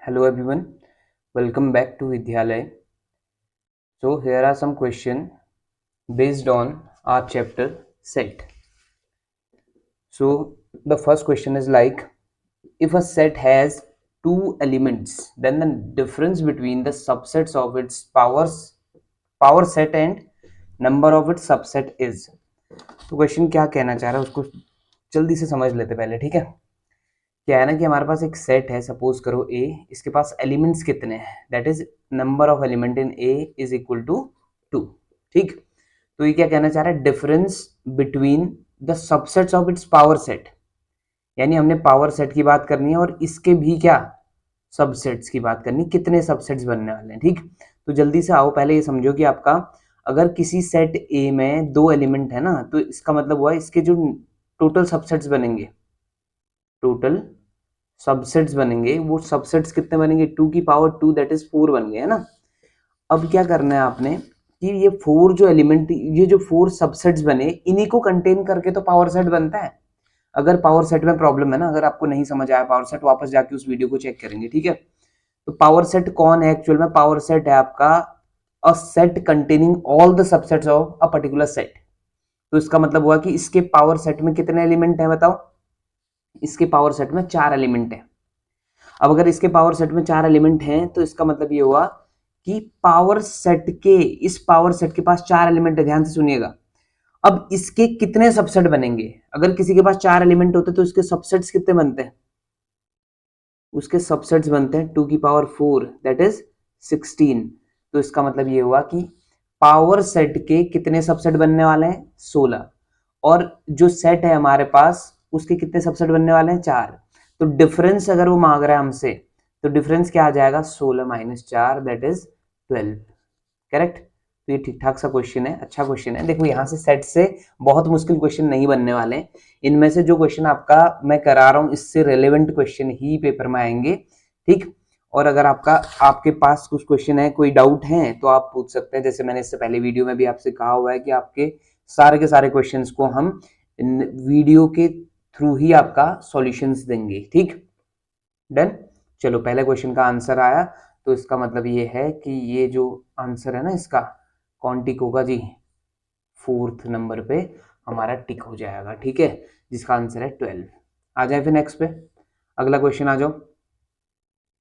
Hello everyone, welcome back to Vidyalaya. So here are some questions based on our chapter set. So the first question is like, if a set has two elements, then the difference between the subsets of its power set and number of its subset is. तो question क्या कहना चाह रहा है उसको जल्दी से समझ लेते पहले, ठीक है। क्या है ना कि हमारे पास एक सेट है, सपोज करो ए, इसके पास एलिमेंट्स कितने हैं, that is number of element in A is equal to 2, ठीक। तो ये क्या कहना चाह रहा है, difference between the subsets of its power set, यानी हमने पावर सेट की बात करनी है और इसके भी क्या सबसेट्स की बात करनी, कितने सबसेट्स बनने वाले हैं, ठीक। तो जल्दी से आओ, पहले ये समझो कि आपका अगर किसी सेट ए में दो एलिमेंट है ना, तो इसका मतलब हुआ इसके जो टोटल सबसेट्स बनेंगे, टोटल सबसेट्स बनेंगे, वो सबसेट्स कितने बनेंगे, 2 की पावर 2 दैट इज 4 बन गए, है ना। अब क्या करना है आपने कि ये 4 जो एलिमेंट, ये जो 4 सबसेट्स बने, इन्हीं को कंटेन करके तो पावर सेट बनता है। अगर पावर सेट में प्रॉब्लम है ना, अगर आपको नहीं समझ आया पावर सेट, वापस जाके उस वीडियो को चेक करेंगे, ठीक है। तो पावर सेट कौन है एक्चुअल में, पावर सेट है आपका a set containing all the subsets of a particular set. तो इसका मतलब हुआ कि इसके पावर सेट में कितने एलिमेंट है, बताओ। इसके पावर सेट में 4 एलिमेंट है। अब अगर इसके पावर सेट में 4 एलिमेंट हैं, तो इसका मतलब ये हुआ कि पावर सेट के, इस पावर सेट के पास 4 एलिमेंट है, ध्यान से सुनिएगा। अब इसके कितने सबसेट बनेंगे, अगर किसी के पास 4 एलिमेंट होते तो उसके सबसेट्स कितने बनते हैं, उसके सबसेट्स बनते हैं 2 की पावर 4 दैट इज 16। तो इसका मतलब ये हुआ कि पावर सेट के कितने सबसेट बनने वाले हैं, 16, और जो सेट है हमारे पास उसके कितने सबसेट बनने वाले हैं, 4। तो डिफरेंस अगर वो मांग रहा है हमसे, तो डिफरेंस क्या आ जाएगा, 16 माइनस 4 दैट इज 12, करेक्ट। तो ये ठीक ठाक सा क्वेश्चन है, अच्छा क्वेश्चन है। देखो यहाँ से सेट से बहुत मुश्किल क्वेश्चन नहीं बनने वाले, इनमें से जो क्वेश्चन आपका मैं करा रहा हूँ इससे रेलेवेंट क्वेश्चन ही पेपर में आएंगे, ठीक। और अगर आपके पास कुछ क्वेश्चन है, कोई डाउट है, तो आप पूछ सकते हैं। जैसे मैंने इससे पहले वीडियो में भी आपसे कहा हुआ है कि आपके सारे के सारे क्वेश्चंस को हम वीडियो के थ्रू ही आपका सॉल्यूशंस देंगे, ठीक। डन। चलो पहले क्वेश्चन का आंसर आया, तो इसका मतलब ये है कि ये जो आंसर है ना इसका, कौन टिक होगा जी, 4th नंबर पे हमारा टिक हो जाएगा, ठीक है, जिसका आंसर है 12। आ जाए फिर नेक्स्ट पे, अगला क्वेश्चन आ जाओ।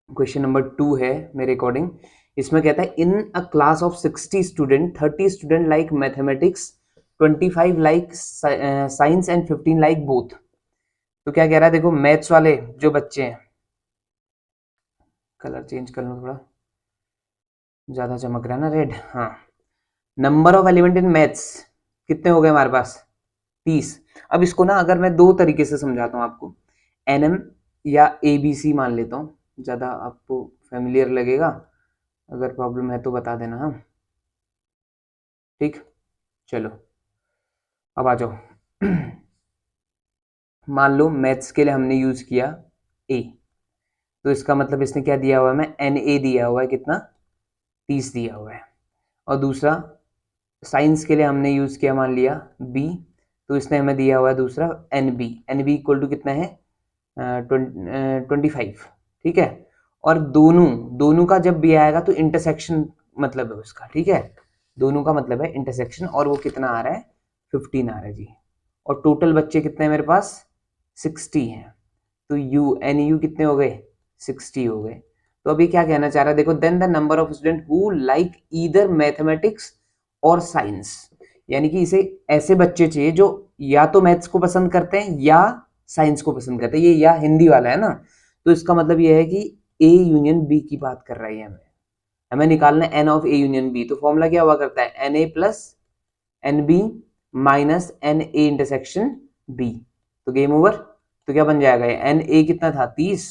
क्वेश्चन नंबर 2 है मेरे अकॉर्डिंग। इसमें कहता है in a class of 60 student 30 student like mathematics, 25 like science and 15 like both. तो क्या कह रहा है, देखो मैथ्स वाले जो बच्चे हैं, कलर चेंज कर लो थोड़ा, ज्यादा चमक रहा है ना रेड, हाँ। Number of element in maths कितने हो गए हमारे पास, 30। अब इसको ना अगर मैं दो तरीके से समझाता हूँ आपको, एनएम या एबीसी मान लेता हूँ, ज्यादा आपको फेमिलियर लगेगा, अगर प्रॉब्लम है तो बता देना, हाँ, ठीक। चलो अब आ जाओ। मान लो मैथ्स के लिए हमने यूज किया ए, तो इसका मतलब इसने क्या दिया हुआ है, मैं एन ए दिया हुआ है, कितना, 30 दिया हुआ है। और दूसरा साइंस के लिए हमने यूज किया, मान लिया बी, तो इसने हमें दिया हुआ है दूसरा एन बी इक्वल टू कितना है, 25, ठीक है। और दोनों दोनों का जब भी आएगा तो इंटरसेक्शन मतलब है उसका, ठीक है, दोनों का मतलब है इंटरसेक्शन, और वो कितना आ रहा है, 15 आ रहा है जी। और टोटल बच्चे कितने हैं मेरे पास, 60 हैं। तो यू कितने हो गए, 60 हो गए। तो अभी क्या कहना चाह रहा है, देखो then the number of student who like either mathematics और साइंस, यानी कि इसे ऐसे बच्चे चाहिए जो या तो मैथ्स को पसंद करते हैं या साइंस को पसंद करते हैं, ये या हिंदी वाला है ना। तो इसका मतलब ये है कि ए यूनियन बी की बात कर रही है, हमें हमें निकालना है n of A union B. तो फॉर्मूला क्या हुआ करता है, n A plus n B minus n A intersection B. तो गेम ओवर। तो क्या बन जाएगा, एन ए कितना था, 30,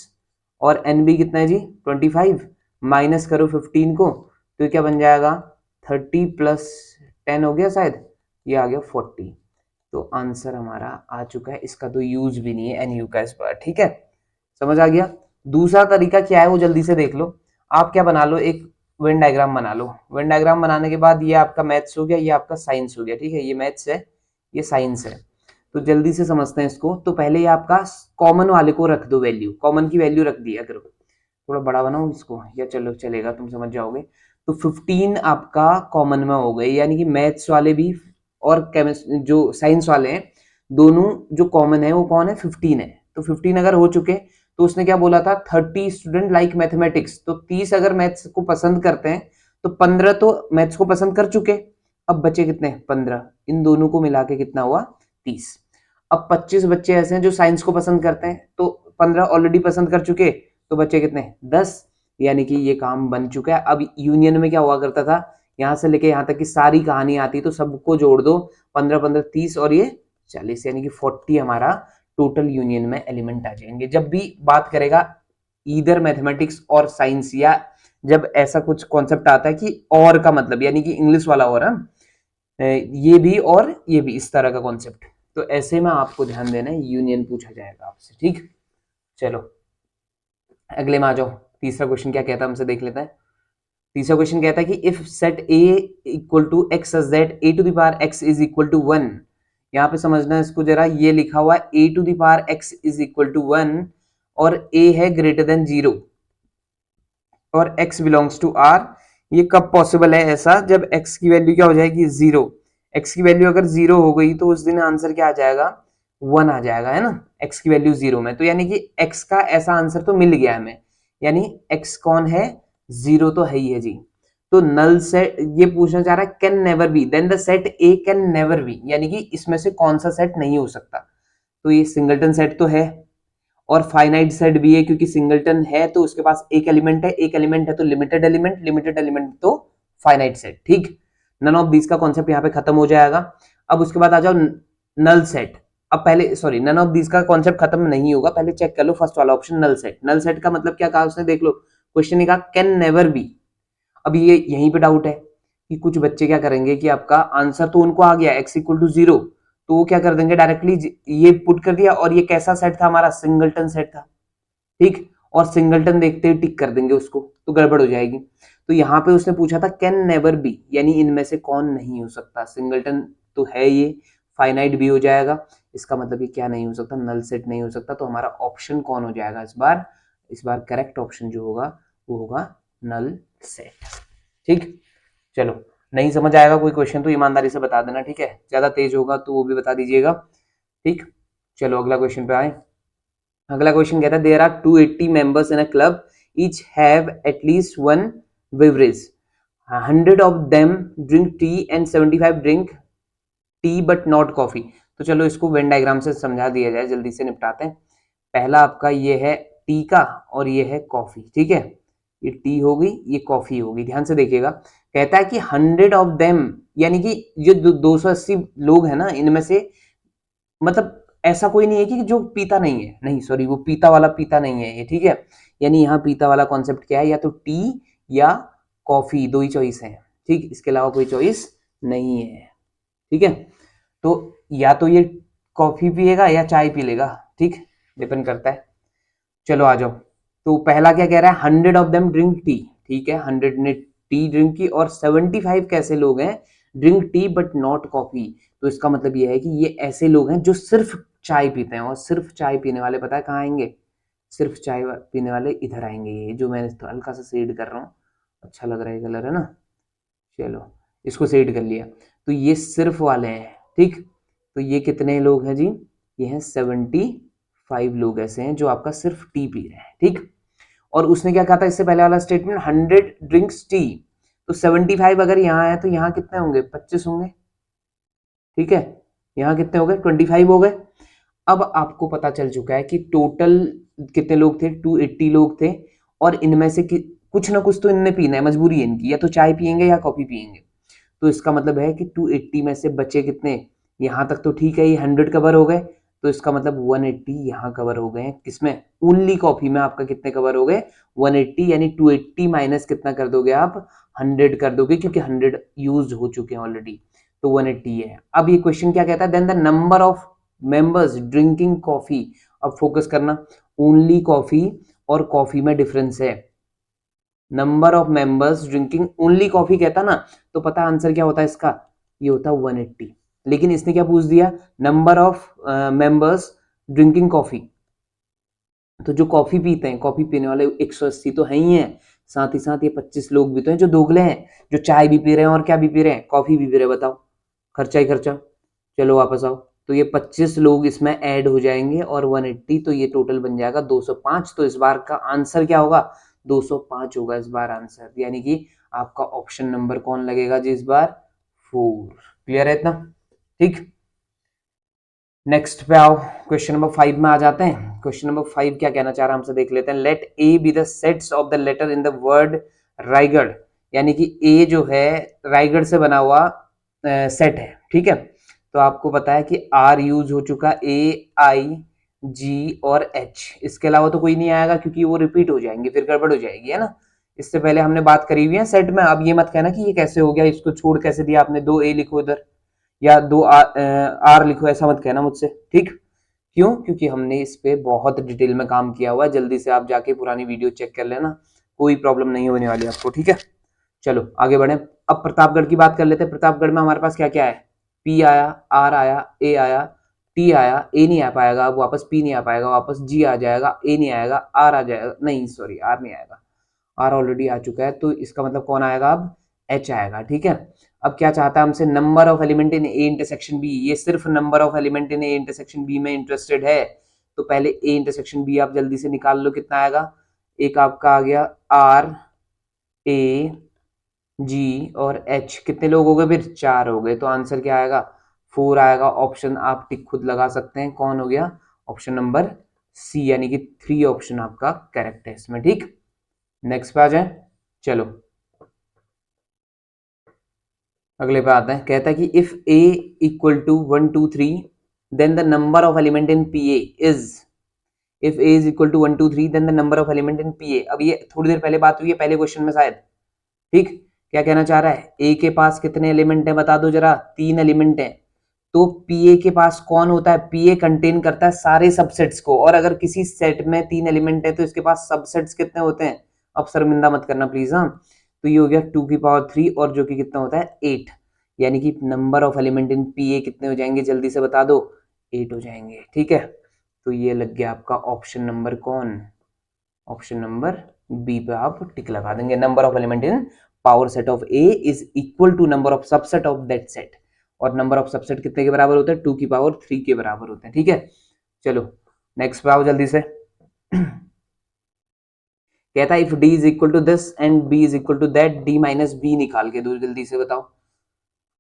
और एन बी कितना है जी, 25, माइनस करो 15 को, तो क्या बन जाएगा, 30 प्लस 10 हो गया शायद, ये आ गया 40। तो आंसर हमारा आ चुका है, इसका तो यूज भी नहीं है एन यू का इस बार, ठीक है, समझ आ गया। दूसरा तरीका क्या है वो जल्दी से देख लो। आप क्या बना लो, एक वेन डायग्राम बना लो। वेन डायग्राम बनाने के बाद ये आपका मैथ्स हो गया, ये आपका साइंस हो गया, ठीक है, ये मैथ्स है, ये साइंस है। तो जल्दी से समझते हैं इसको। तो पहले ये आपका कॉमन वाले को रख दो वैल्यू, कॉमन की वैल्यू रख दिया करो। थोड़ा बड़ा बनाऊं इसको या चलो चलेगा, तुम समझ जाओगे। तो 15 आपका कॉमन में हो गए, यानी कि मैथ्स वाले भी और केमिस्ट जो साइंस वाले हैं दोनों जो कॉमन है वो कौन है, 15 है। तो 15 अगर हो चुके तो उसने क्या बोला था, 30 स्टूडेंट लाइक मैथमेटिक्स, तो 30 अगर मैथ्स को पसंद करते हैं तो 15 तो मैथ्स को पसंद कर चुके, अब बचे कितने, 15, इन दोनों को मिला के कितना हुआ, 30। अब 25 बच्चे ऐसे हैं जो साइंस को पसंद करते हैं, तो 15 ऑलरेडी पसंद कर चुके, तो बच्चे कितने, 10, यानी कि ये काम बन चुका है। अब यूनियन में क्या हुआ करता था, यहां से लेके यहां तक की सारी कहानी आती, तो सबको जोड़ दो, 15 15 30 और ये 40, यानी कि 40 हमारा टोटल यूनियन में एलिमेंट आ जाएंगे। जब भी बात करेगा इधर मैथमेटिक्स और साइंस, या जब ऐसा कुछ कॉन्सेप्ट आता है कि और का मतलब, यानी कि इंग्लिश वाला और ये भी और ये भी, इस तरह का कॉन्सेप्ट, तो ऐसे में आपको ध्यान देना है, यूनियन पूछा जाएगा आपसे, ठीक। चलो अगले में आ जाओ। तीसरा क्वेश्चन क्या कहता है हमसे, देख लेते हैं। तीसरा क्वेश्चन कहता है कि if set A equal to x such that A to the power x is equal to 1, यहाँ पे समझना है इसको जरा, ये लिखा हुआ है a to the power x is equal to 1 और ए है ग्रेटर देन 0 और x बिलोंग्स टू r। ये कब पॉसिबल है ऐसा, जब x की वैल्यू क्या हो जाएगी, 0। x की वैल्यू अगर 0 हो गई तो उस दिन आंसर क्या आ जाएगा, 1 आ जाएगा, है ना, x की वैल्यू 0 में। तो यानी कि x का ऐसा आंसर तो मिल गया हमें, यानी x कौन है, 0 तो है ही है जी। तो नल सेट ये पूछना चाह रहा है, can never be, then the set A can never be, यानी कि इसमें से कौन सा सेट नहीं हो सकता। तो ये सिंगलटन सेट तो है और फाइनाइट सेट भी है, क्योंकि सिंगलटन है तो उसके पास एक एलिमेंट है, एक एलिमेंट है तो लिमिटेड एलिमेंट, लिमिटेड एलिमेंट तो फाइनाइट सेट, ठीक। नन ऑफ दीज का कॉन्सेप्ट यहाँ पे खत्म हो जाएगा। अब उसके बाद आ जाओ नल सेट। अब पहले सॉरी, नन ऑफ दीज का कॉन्सेप्ट खत्म नहीं होगा, पहले चेक कर लो फर्स्ट वाला option null set. Null set का मतलब क्या कहा उसने, देख लो क्वेश्चन ने कहा कैन नेवर बी। अब ये यहीं पे डाउट है कि कुछ बच्चे क्या करेंगे कि आपका आंसर तो उनको आ गया x इक्वल टू 0, तो वो क्या कर देंगे डायरेक्टली ये पुट कर दिया, और ये कैसा सेट था हमारा, सिंगलटन सेट था, ठीक। और सिंगलटन देखते ही टिक कर देंगे उसको, तो गड़बड़ हो जाएगी। तो यहाँ पे उसने पूछा था कैन नेवर बी, यानी इनमें से कौन नहीं हो सकता, सिंगलटन तो है ये, फाइनाइट भी हो जाएगा, इसका मतलब ये क्या नहीं हो सकता, नल सेट नहीं हो सकता। तो हमारा ऑप्शन कौन हो जाएगा इस बार करेक्ट ऑप्शन जो होगा वो होगा नल सेट, ठीक। चलो नहीं समझ आएगा कोई क्वेश्चन तो ईमानदारी से बता देना, ठीक है, ज्यादा तेज होगा तो वो भी बता दीजिएगा, ठीक। चलो अगला क्वेश्चन पे आए। अगला क्वेश्चन कहता है there are 280 members in a club, each have at least one beverage, 100 of them drink tea and 75 drink tea but not coffee. तो चलो इसको वेन डायग्राम से समझा दिया जाए, जल्दी से निपटाते हैं। पहला आपका ये है टी का और ये है कॉफी, ठीक है, ये टी हो गई ये कॉफी होगी। ध्यान से देखिएगा, कहता है कि 100 ऑफ देम, यानी कि ये 280 लोग हैं ना, इनमें से मतलब ऐसा कोई नहीं है कि जो पीता नहीं है, नहीं सॉरी, वो पीता वाला पीता नहीं है ये, ठीक है। यानी यहाँ पीता वाला कॉन्सेप्ट क्या है, या तो टी या कॉफी, दो ही चॉइस है, ठीक, इसके अलावा कोई चॉइस नहीं है, ठीक है। तो या तो ये कॉफी पिएगा या चाय पी लेगा, ठीक, डिपेंड करता है। चलो आ जाओ। तो पहला क्या कह रहा है, 100 ऑफ देम ड्रिंक टी, ठीक है, 100 ने टी ड्रिंक की, और 75 कैसे लोग हैं drink tea but not coffee. तो इसका मतलब ये है कि ये ऐसे लोग हैं जो सिर्फ चाय पीते हैं, और सिर्फ चाय पीने वाले पता है कहाँ आएंगे, सिर्फ चाय पीने वाले इधर आएंगे, ये जो मैं हल्का सा शेड कर रहा हूँ, अच्छा लग रहा है कलर, है ना। चलो इसको शेड कर लिया, तो ये सिर्फ वाले हैं, ठीक। तो ये कितने लोग हैं जी, ये हैं 75 लोग ऐसे हैं जो आपका सिर्फ टी पी रहे हैं, ठीक। और उसने क्या कहा था इससे पहले वाला स्टेटमेंट, 100 ड्रिंक्स टी, तो 75 अगर यहाँ है तो यहाँ कितने होंगे, 25 होंगे, ठीक है। यहाँ कितने हो गए, 25 हो गए। अब आपको पता चल चुका है कि टोटल कितने लोग थे, 280 लोग थे, और इनमें से कुछ ना कुछ तो इनने पीना है, मजबूरी है इनकी, या तो चाय पियेंगे या कॉफी पियेंगे। तो इसका मतलब है कि 280 में से बचे कितने, यहाँ तक तो ठीक है, ये 100 कवर हो गए, तो इसका मतलब 180 यहाँ कवर हो गए हैं, किसमें, ओनली कॉफी में आपका कितने कवर हो गए, 180, यानी 280 माइनस कितना कर दोगे आप, 100 कर दोगे, क्योंकि 100 यूज हो चुके हैं ऑलरेडी, तो 180 है। अब ये क्वेश्चन क्या कहता है, then the number of members drinking coffee. अब फोकस करना, ओनली कॉफी और कॉफी में डिफरेंस है, number of members drinking only coffee कहता ना, तो पता आंसर क्या होता है इसका, ये होता 180। लेकिन इसने क्या पूछ दिया, number of members drinking coffee, तो जो कॉफी पीते हैं, कॉफी पीने वाले 180 तो है ही हैं, साथ ही साथ ये 25 लोग भी तो हैं जो दोगले हैं, जो चाय भी पी रहे हैं और क्या भी पी रहे हैं, कॉफी भी पी रहे हैं। बताओ, खर्चा ही खर्चा। चलो वापस आओ। तो ये 25 लोग इसमें ऐड हो जाएंगे और 180, तो ये टोटल बन जाएगा 205। तो इस बार का आंसर क्या होगा, 205 होगा इस बार आंसर, यानी कि आपका ऑप्शन नंबर कौन लगेगा जी इस बार, 4। क्लियर है इतना, ठीक। नेक्स्ट पे आओ, क्वेश्चन नंबर 5 में आ जाते हैं। क्वेश्चन नंबर 5 क्या कहना चाह रहा है हमसे देख लेते हैं। Let A B the sets of the letter in the word Raigarh, यानी कि ए जो है रायगढ़ से बना हुआ सेट है, ठीक है। तो आपको पता है कि आर यूज हो चुका, ए आई जी और एच, इसके अलावा तो कोई नहीं आएगा क्योंकि वो रिपीट हो जाएंगे, फिर गड़बड़ हो जाएगी, है ना। इससे पहले हमने बात करी हुई है सेट में। अब ये मत कहना कि ये कैसे हो गया, इसको छोड़ कैसे दिया आपने, 2 ए लिखो इधर या 2 आर लिखो, ऐसा मत कहना मुझसे, ठीक। क्यों, क्योंकि हमने इस पे बहुत डिटेल में काम किया हुआ है। जल्दी से आप जाके पुरानी वीडियो चेक कर लेना, कोई प्रॉब्लम नहीं होने वाली आपको, ठीक है। चलो आगे बढ़े। अब प्रतापगढ़ की बात कर लेते हैं। प्रतापगढ़ में हमारे पास क्या क्या है, पी आया, आर आया, ए आया, टी आया, ए नहीं आ पाएगा, अब वापस पी नहीं आ पाएगा, वापस जी आ जाएगा, ए नहीं आएगा, आर आ जाएगा, नहीं सॉरी आर नहीं आएगा, आर ऑलरेडी आ चुका है। तो इसका मतलब कौन आएगा, अब एच आएगा, ठीक है। अब क्या चाहता है हमसे, number of element in A intersection B. ये सिर्फ number of element in A intersection B में इंटरेस्टेड है। तो पहले ए इंटरसेक्शन बी आप जल्दी से निकाल लो, कितना आएगा। एक आपका आ गया आर, ए, जी और एच, कितने लोग हो गए फिर, 4 हो गए। तो आंसर क्या आएगा, 4 आएगा। ऑप्शन आप टिक खुद लगा सकते हैं, कौन हो गया, ऑप्शन नंबर सी, यानी कि 3 ऑप्शन आपका करेक्ट है इसमें, ठीक। नेक्स्ट पे आ जाए, चलो अगले पे आते हैं। कहता है कि if A equal to 1 2 3 then the number of element in P A is, if A is equal to 1 2 3 then the number of element in P A. अब ये थोड़ी देर पहले बात हुई है पहले क्वेश्चन में शायद, ठीक। क्या कहना चाह रहा है, ए के पास कितने एलिमेंट है बता दो जरा, 3 एलिमेंट है। तो पीए के पास कौन होता है, पीए कंटेन करता है सारे सबसेट्स को, और अगर किसी सेट में 3 एलिमेंट है तो इसके पास सबसेट्स कितने होते हैं। अब शर्मिंदा मत करना प्लीज, हाँ। तो ये हो गया 2 की पावर 3 और जो कि कितना होता है 8, यानी कि नंबर ऑफ एलिमेंट इन पीए कितने हो जाएंगे, जल्दी से बता दो, 8 हो जाएंगे, ठीक है। तो ये लग गया आपका ऑप्शन नंबर कौन, ऑप्शन नंबर बी पे आप टिक लगा देंगे। Number of element in power set of A is equal to number of subset of that set, और नंबर ऑफ सबसेट कितने के बराबर होते हैं, 2 की पावर 3 के बराबर होते हैं, ठीक है। चलो नेक्स्ट पे आओ जल्दी से। कहता है if D is equal to this and B is equal to that, D minus B निकाल के दो, जल्दी से बताओ।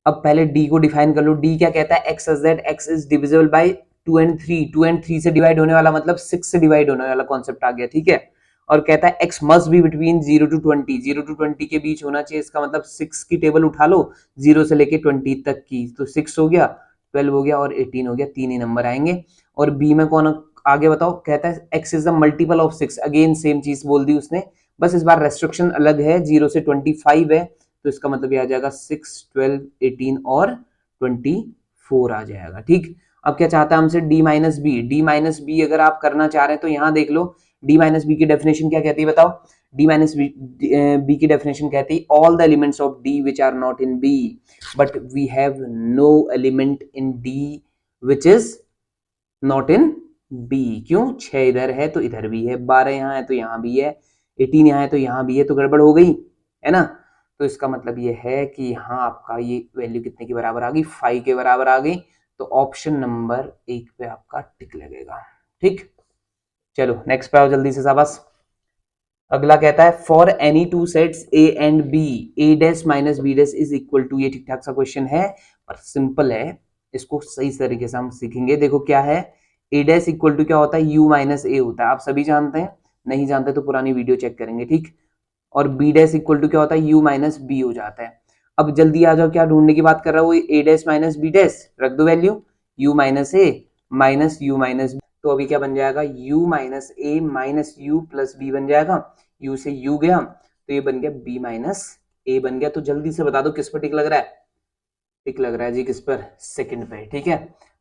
अब पहले डी को डिफाइन कर लो। डी क्या कहता है, x is that x is divisible by 2 and 3, 2 and 3 से डिवाइड होने वाला मतलब 6 से डिवाइड होने वाला कॉन्सेप्ट आ गया, ठीक है। और कहता है x must be between 0 to 20, 0 to 20 के बीच होना चाहिए। इसका मतलब 6 की टेबल उठा लो 0 से लेके 20 तक की, तो 6 हो गया, 12 हो गया और 18 हो गया, 3 ही नंबर आएंगे। और बी में कौन आगे बताओ, कहता है x is the multiple of 6, again same चीज बोल दी उसने, बस इस बार रेस्ट्रिक्शन अलग है, 0 से 25 है। तो इसका मतलब ये आ जाएगा 6, 12, 18 और 24 आ जाएगा, ठीक। अब क्या चाहता है हमसे, D minus B. D minus B अगर आप करना चाह रहे हैं तो यहां देख लो, डी माइनस बी की डेफिनेशन क्या कहती है बताओ। डी माइनस बी की डेफिनेशन कहती है all the elements of D which are not in B, but we have no element in D which is not in B. क्यों, 6 इधर है तो इधर भी है, 12 यहाँ है तो यहाँ भी है, 18 यहाँ है तो यहाँ भी है, तो गड़बड़ हो गई है ना। तो इसका मतलब ये है कि यहाँ आपका ये वैल्यू कितने की बराबर आ गई, 5 के बराबर आ गई। तो ऑप्शन नंबर 1 पे आपका टिक लगेगा, ठीक। चलो नेक्स्ट पे आओ जल्दी से शाबाश। अगला कहता है for any two sets A and B, A dash minus B dash is equal to, ये ठीक ठाक सा क्वेश्चन है पर सिंपल है, इसको सही तरीके से हम सीखेंगे। देखो क्या है, ए डैश इक्वल टू क्या होता है, यू माइनस ए होता है, आप सभी जानते हैं, नहीं जानते तो पुरानी वीडियो चेक करेंगे, ठीक। और बी डैश इक्वल टू क्या होता है, यू माइनस बी हो जाता है। अब जल्दी आ जाओ, क्या ढूंढने की बात कर रहा हूँ, A dash minus B dash रख दो value, U minus A minus U minus, तो अभी क्या बन जाएगा, u minus A minus U plus B बन जाएगा, u से u गया तो ये बन गया b माइनस ए बन गया। तो जल्दी से बता दो किस पर टिक लग रहा है, टिक लग रहा है जी किस पर, सेकंड पे, ठीक है।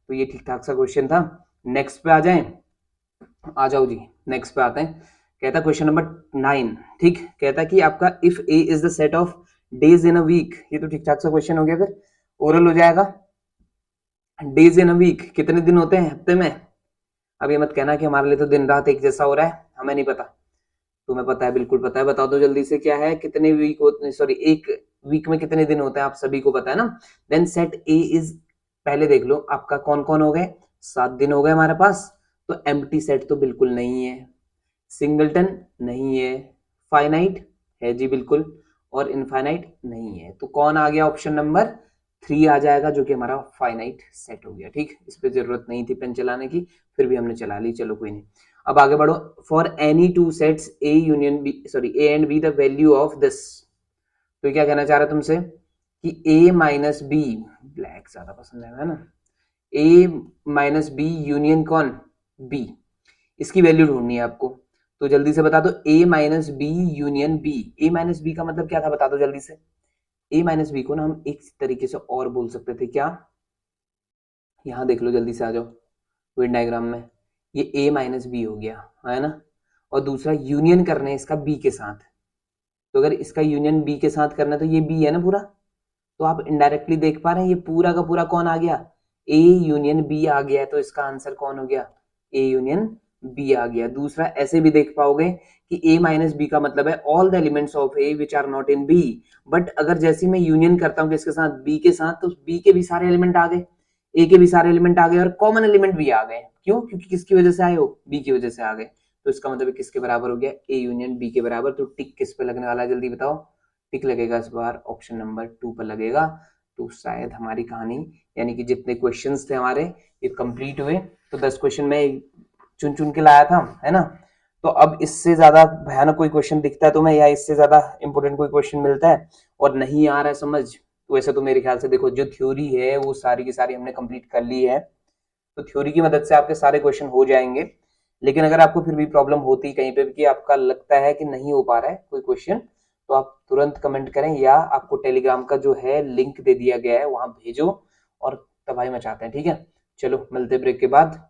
तो ये ठीक ठाक सा क्वेश्चन था। नेक्स्ट पे आ जाए, आ जाओ जी नेक्स्ट पे आते हैं। कहता है क्वेश्चन नंबर 9, ठीक। कहता है कि आपका if a is the set of days in a week, ये तो ठीक ठाक सा क्वेश्चन हो गया, फिर ओरल हो जाएगा। डेज इन अ वीक कितने दिन होते हैं हफ्ते में, अब ये मत कहना कि हमारे लिए तो दिन रात एक जैसा हो रहा है, हमें नहीं पता। तुम्हें पता है, बिल्कुल पता है, बता दो जल्दी से क्या है, कितने वीक होते, सॉरी एक वीक में कितने दिन होते हैं, आप सभी को पता है ना। देन सेट ए इज, पहले देख लो आपका कौन कौन हो गए, 7 दिन हो गए हमारे पास। तो एम्प्टी सेट तो बिल्कुल नहीं है, सिंगलटन नहीं है, फाइनाइट है जी बिल्कुल, और इनफाइनाइट नहीं है। तो कौन आ गया, ऑप्शन नंबर 3 आ जाएगा, जो कि हमारा फाइनाइट सेट हो गया। ठीक, इस पे जरूरत नहीं थी पेन चलाने की, फिर भी हमने चला ली, चलो कोई नहीं। अब आगे बढ़ो। For any two sets A union B, sorry A and B, the value of this. तो क्या कहना चाह रहा है तुमसे कि ए माइनस बी, ब्लैक ज्यादा पसंद है ना, ए माइनस बी यूनियन कौन, बी, इसकी वैल्यू ढूंढनी है आपको। तो जल्दी से बता दो, ए माइनस बी यूनियन बी, ए माइनस बी का मतलब क्या था, बता दो जल्दी से। ए माइनस बी को ना हम एक तरीके से और बोल सकते थे, क्या, यहां देख लो, जल्दी से आ जाओ वेन डायग्राम में, ये ए माइनस बी हो गया है ना, और दूसरा यूनियन करना है इसका बी के साथ। तो अगर इसका यूनियन बी के साथ करना है तो ये बी है ना पूरा, तो आप इनडायरेक्टली देख पा रहे हैं ये पूरा का पूरा कौन आ गया, ए यूनियन बी आ गया है, तो इसका आंसर कौन हो गया, ए यूनियन बी आ गया। दूसरा ऐसे भी देख पाओगे कि ए माइनस बी का मतलब है all the elements of A which are not in B, but अगर जैसे मैं यूनियन करता हूँ किसके साथ, बी के साथ, तो बी के भी सारे एलिमेंट आ गए, ए के भी सारे एलिमेंट आ गए, और कॉमन एलिमेंट भी आ गए। क्यों, क्योंकि किसकी वजह से आए हो, बी की वजह से आ गए। तो इसका मतलब किसके बराबर हो गया, ए यूनियन बी के बराबर। तो टिक किस पे लगने वाला है, जल्दी बताओ। टिक लगेगा इस बार ऑप्शन नंबर 2 पर लगेगा। तो शायद हमारी कहानी, यानी कि जितने क्वेश्चंस थे हमारे ये कंप्लीट हुए। तो 10 क्वेश्चन में चुन चुन के लाया था, है ना। तो अब इससे ज्यादा भयानक कोई क्वेश्चन दिखता है तुम्हें, या इससे ज्यादा इंपॉर्टेंट कोई क्वेश्चन मिलता है और नहीं आ रहा है समझ, तो वैसे तो मेरे ख्याल से देखो जो थ्योरी है वो सारी की सारी हमने कंप्लीट कर ली है। तो थ्योरी की मदद से आपके सारे क्वेश्चन हो जाएंगे। लेकिन अगर आपको फिर भी प्रॉब्लम होती कहीं पे भी कि आपका लगता है कि नहीं हो पा रहा है कोई क्वेश्चन, तो आप तुरंत कमेंट करें, या आपको टेलीग्राम का जो है लिंक दे दिया गया है वहां भेजो, और तबाही मचाते हैं। ठीक है, चलो मिलते ब्रेक के बाद।